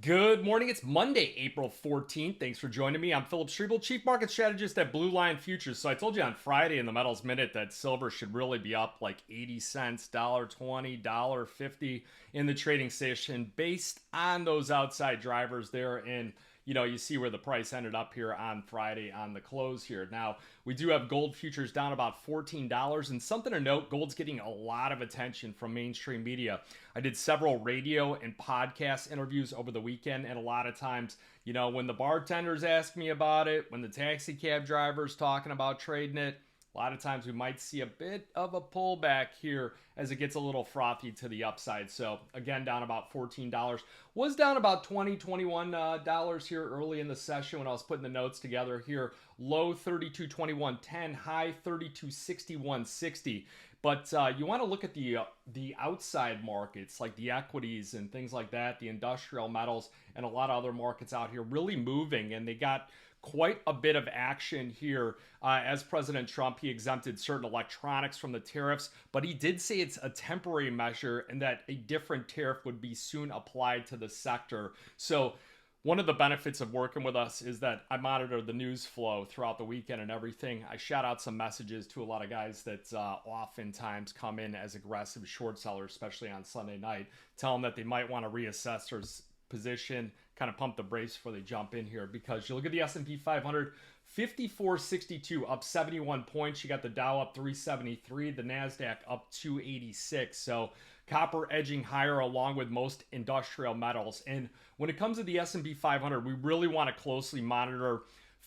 Good morning. It's Monday, April 14th. Thanks for joining me. I'm Philip Streible, Chief Market Strategist at Blue Line Futures. So I told you on Friday in the Metals Minute that silver should really be up like 80 cents, $1.20, $1.50 in the trading session based on those outside drivers there. And you see where the price ended up here on Friday on the close here. Now, we do have gold futures down about $14. And something to note, gold's getting a lot of attention from mainstream media. I did several radio and podcast interviews over the weekend. And a lot of times, when the bartenders ask me about it, when the taxi cab driver's talking about trading it, a lot of times we might see a bit of a pullback here as it gets a little frothy to the upside. So again, down about $14. Was down about $20, $21 here early in the session when I was putting the notes together here. Low 32.21.10, high 32.61.60. But you want to look at the outside markets like the equities and things like that, the industrial metals and a lot of other markets out here really moving, and they got quite a bit of action here as President Trump. He exempted certain electronics from the tariffs, but he did say it's a temporary measure and that a different tariff would be soon applied to the sector. So one of the benefits of working with us is that I monitor the news flow throughout the weekend and everything. I shout out some messages to a lot of guys that oftentimes come in as aggressive short sellers, especially on Sunday night, tell them that they might want to reassess their position, kind of pump the brakes before they jump in here, because you look at the S&P 500, 5462, up 71 points. You got the Dow up 373, the NASDAQ up 286. So copper edging higher along with most industrial metals. And when it comes to the S&P 500, we really want to closely monitor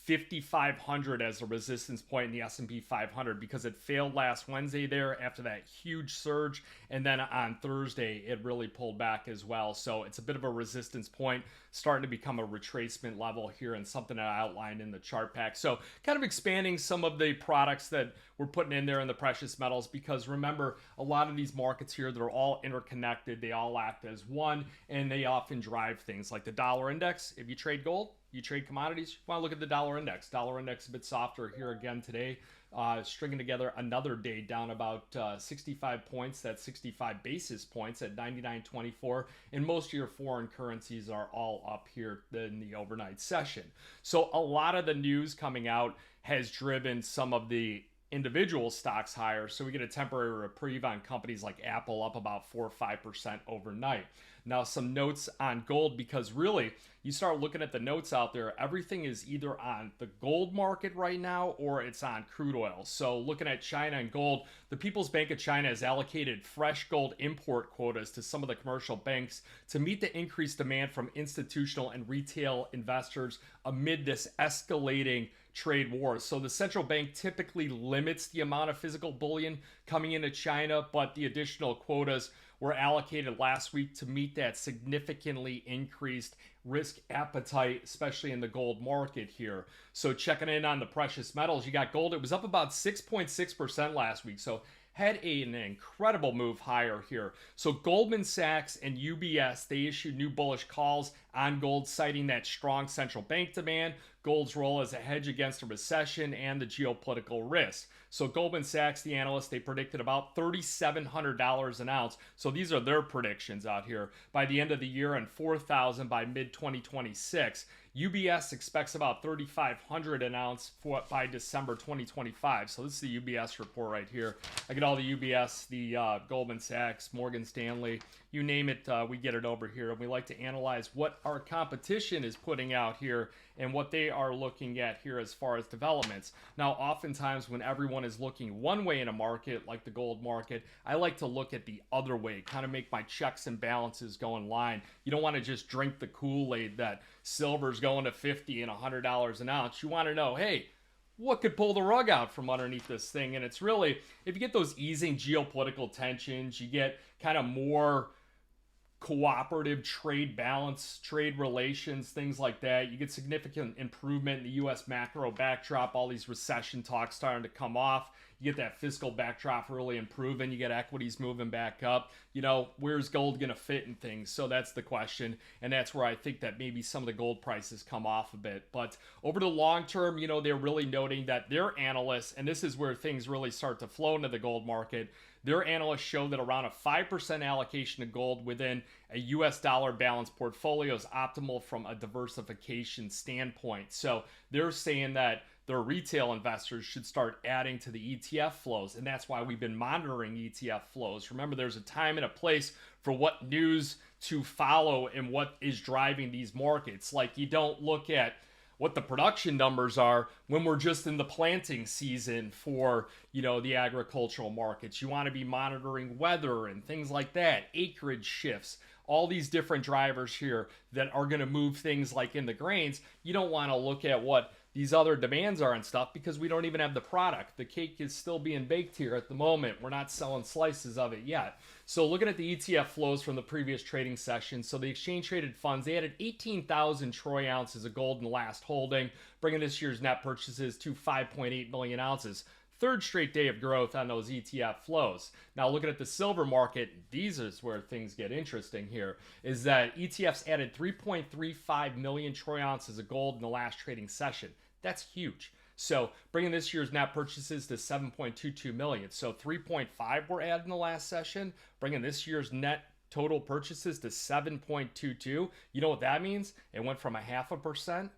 5,500 as a resistance point in the S&P 500 because it failed last Wednesday there after that huge surge, and then on Thursday it really pulled back as well. So it's a bit of a resistance point starting to become a retracement level here, and something that I outlined in the chart pack. So kind of expanding some of the products that we're putting in there in the precious metals, because remember, a lot of these markets here, they're all interconnected, they all act as one, and they often drive things like the dollar index. If you trade gold, you trade commodities, you want to look at the dollar index. Dollar index a bit softer here again today, stringing together another day down about 65 points. That's 65 basis points at 99.24. And most of your foreign currencies are all up here in the overnight session. So a lot of the news coming out has driven some of the individual stocks higher. So we get a temporary reprieve on companies like Apple, up about 4 or 5% overnight. Now, some notes on gold, because really, you start looking at the notes out there, everything is either on the gold market right now or it's on crude oil. So looking at China and gold, the People's Bank of China has allocated fresh gold import quotas to some of the commercial banks to meet the increased demand from institutional and retail investors amid this escalating trade war. So the central bank typically limits the amount of physical bullion coming into China, but the additional quotas were allocated last week to meet that significantly increased risk appetite, especially in the gold market here. So checking in on the precious metals, you got gold. It was up about 6.6% last week. So had an incredible move higher here. So Goldman Sachs and UBS, they issued new bullish calls on gold, citing that strong central bank demand, gold's role as a hedge against a recession, and the geopolitical risk. So Goldman Sachs, the analyst, they predicted about $3,700 an ounce. So these are their predictions out here by the end of the year, and $4,000 by mid-2026. UBS expects about $3,500 an ounce by December 2025. So this is the UBS report right here. I get all the UBS, the Goldman Sachs, Morgan Stanley, you name it, we get it over here. And we like to analyze what our competition is putting out here and what they are looking at here as far as developments. Now, oftentimes when everyone is looking one way in a market, like the gold market, I like to look at the other way, kind of make my checks and balances go in line. You don't want to just drink the Kool-Aid that silver's going to $50 and $100 an ounce. You want to know, hey, what could pull the rug out from underneath this thing? And it's really, if you get those easing geopolitical tensions, you get kind of more cooperative trade balance, trade relations, things like that. You get significant improvement in the U.S. macro backdrop, all these recession talks starting to come off. You get that fiscal backdrop really improving. You get equities moving back up. Where's gold going to fit in things? So that's the question. And that's where I think that maybe some of the gold prices come off a bit. But over the long term, they're really noting that their analysts, and this is where things really start to flow into the gold market, their analysts show that around a 5% allocation to gold within a US dollar balanced portfolio is optimal from a diversification standpoint. So they're saying that their retail investors should start adding to the ETF flows, and that's why we've been monitoring ETF flows. Remember, there's a time and a place for what news to follow and what is driving these markets. Like, you don't look at what the production numbers are when we're just in the planting season for, the agricultural markets. You want to be monitoring weather and things like that, acreage shifts, all these different drivers here that are going to move things like in the grains. You don't want to look at what these other demands are and stuff because we don't even have the product. The cake is still being baked here at the moment. We're not selling slices of it yet. So looking at the ETF flows from the previous trading session, so the exchange traded funds, they added 18,000 troy ounces of gold in the last holding, bringing this year's net purchases to 5.8 million ounces. Third straight day of growth on those ETF flows. Now looking at the silver market, these is where things get interesting here, is that ETFs added 3.35 million troy ounces of gold in the last trading session. That's huge. So bringing this year's net purchases to 7.22 million. So 3.5 were added in the last session, bringing this year's net total purchases to 7.22. You know what that means? It went from 0.5%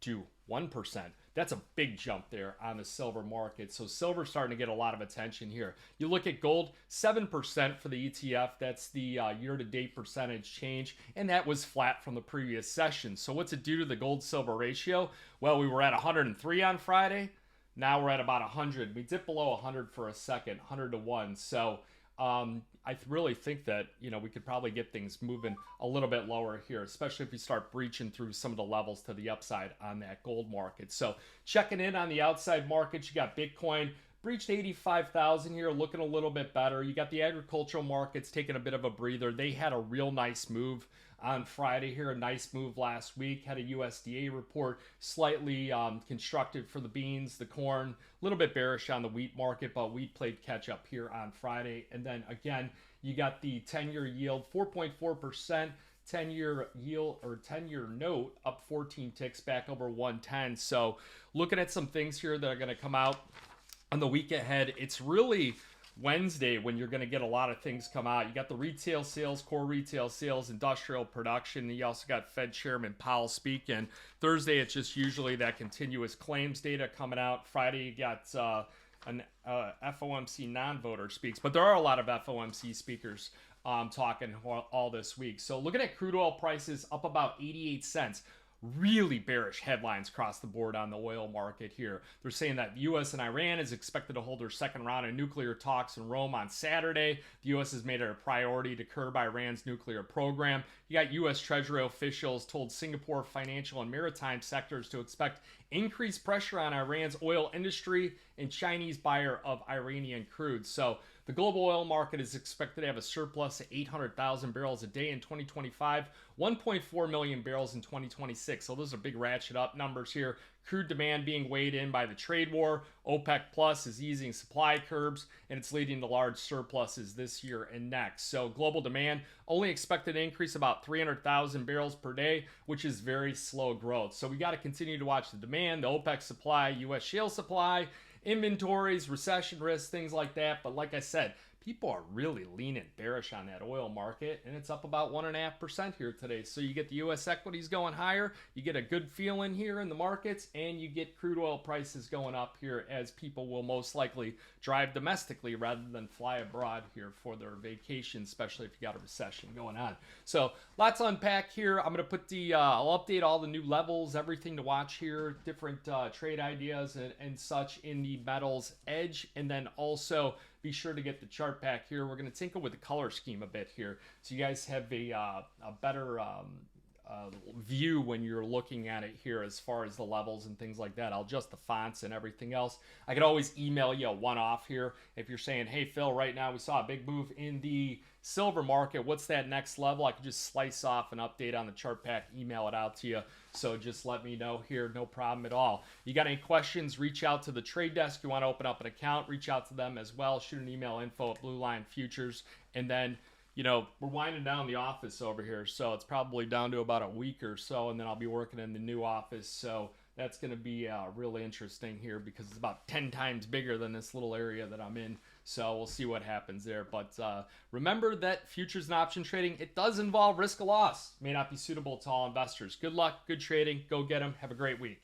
to 1%. That's a big jump there on the silver market. So silver's starting to get a lot of attention here. You look at gold, 7% for the ETF. That's the year-to-date percentage change, and that was flat from the previous session. So what's it do to the gold-silver ratio? Well, we were at 103 on Friday. Now we're at about 100. We dipped below 100 for a second, 100 to 1. So I really think that, we could probably get things moving a little bit lower here, especially if we start breaching through some of the levels to the upside on that gold market. So checking in on the outside markets, you got Bitcoin breached 85,000 here, looking a little bit better. You got the agricultural markets taking a bit of a breather. They had a real nice move on Friday here, a nice move last week. Had a USDA report, slightly constructive for the beans, the corn, a little bit bearish on the wheat market, but wheat played catch up here on Friday. And then again, you got the 10-year yield, 4.4%. 10-year yield or 10-year note up 14 ticks back over 110. So looking at some things here that are going to come out on the week ahead. It's really Wednesday when you're going to get a lot of things come out. You got the retail sales, core retail sales, industrial production. You also got Fed Chairman Powell speaking. Thursday, it's just usually that continuous claims data coming out. Friday, you got an FOMC non-voter speaks. But there are a lot of FOMC speakers talking all this week. So looking at crude oil prices up about 88 cents. Really bearish headlines across the board on the oil market here. They're saying that the U.S. and Iran is expected to hold their second round of nuclear talks in Rome on Saturday. The U.S. has made it a priority to curb Iran's nuclear program. You got U.S. Treasury officials told Singapore financial and maritime sectors to expect increased pressure on Iran's oil industry and Chinese buyer of Iranian crude. So the global oil market is expected to have a surplus of 800,000 barrels a day in 2025, 1.4 million barrels in 2026. So those are big ratchet up numbers here. Crude demand being weighed in by the trade war. OPEC Plus is easing supply curbs, and it's leading to large surpluses this year and next. So global demand only expected to increase about 300,000 barrels per day, which is very slow growth. So we got to continue to watch the demand, the OPEC supply, U.S. shale supply, inventories, recession risks, things like that. But like I said, people are really leaning bearish on that oil market, and it's up about 1.5% here today. So you get the U.S. equities going higher, you get a good feeling here in the markets, and you get crude oil prices going up here as people will most likely drive domestically rather than fly abroad here for their vacation, especially if you got a recession going on. So lots to unpack here. I'm going to put I'll update all the new levels, everything to watch here, different trade ideas and such in the metals edge, and then also be sure to get the chart pack here. We're going to tinker with the color scheme a bit here, so you guys have a better view when you're looking at it here as far as the levels and things like that. I'll adjust the fonts and everything else. I could always email you a one-off here if you're saying, hey Phil, right now we saw a big move in the silver market. What's that next level? I could just slice off an update on the chart pack, email it out to you. So just let me know here, no problem at all. You got any questions, reach out to the trade desk. You want to open up an account, reach out to them as well. Shoot an email, info@BlueLionFutures. And then, we're winding down the office over here, so it's probably down to about a week or so, and then I'll be working in the new office. So that's going to be really interesting here because it's about 10 times bigger than this little area that I'm in. So we'll see what happens there. But remember that futures and option trading, it does involve risk of loss. May not be suitable to all investors. Good luck, good trading. Go get them. Have a great week.